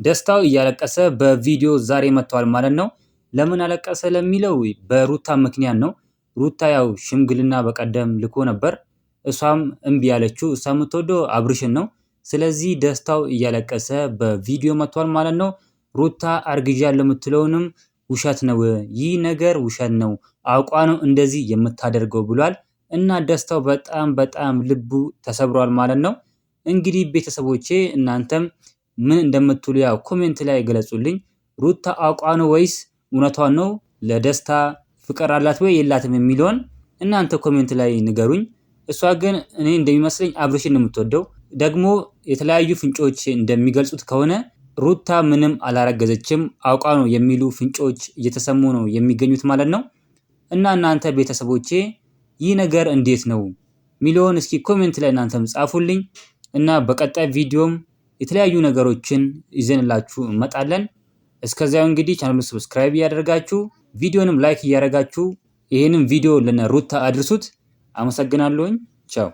ደስታው እያለቀሰ በቪዲዮ ዛሬ መጥቷል ማለት ነው። ለምን አለቀሰ ለሚለው በሩታ ምክንያት ነው። ሩታ ያው ሽምግልና በቀደም ልኮ ነበር። እሷም እምቢ ያለችው እሷ የምትወደው አብርሽን ነው። ስለዚህ ደስታው እያለቀሰ በቪዲዮ መጥቷል ማለት ነው። ሩታ አርግዣለሁ የምትለውንም ውሸት ነው፣ ይህ ነገር ውሸት ነው፣ አውቋ ነው እንደዚህ የምታደርገው ብሏል። እና ደስታው በጣም ልቡ ተሰብሯል ማለት ነው። እንግዲህ ቤተሰቦቼ እናንተም ምን እንደምትሉ ያው ኮሜንት ላይ ገለጹልኝ። ሩታ አውቋ ነው ወይስ እውነቷን ነው? ለደስታ ፍቅር አላት ወይ የላትም የሚለውን እናንተ ኮሜንት ላይ ንገሩኝ። እሷ ግን እኔ እንደሚመስለኝ አብርሽን ነው የምትወደው። ደግሞ የተለያዩ ፍንጮች እንደሚገልጹት ከሆነ ሩታ ምንም አላረገዘችም አውቃ ነው የሚሉ ፍንጮች እየተሰሙ ነው የሚገኙት ማለት ነው። እና እናንተ ቤተሰቦቼ ይህ ነገር እንዴት ነው ሚሊዮን እስኪ ኮሜንት ላይ እናንተም ጻፉልኝ። እና በቀጣይ ቪዲዮም የተለያዩ ነገሮችን ይዘንላችሁ እንመጣለን። እስከዚያው እንግዲህ ቻናሉን ሰብስክራይብ እያደረጋችሁ ቪዲዮንም ላይክ እያደረጋችሁ ይሄንን ቪዲዮ ለነ ሩታ አድርሱት። አመሰግናለሁኝ። ቻው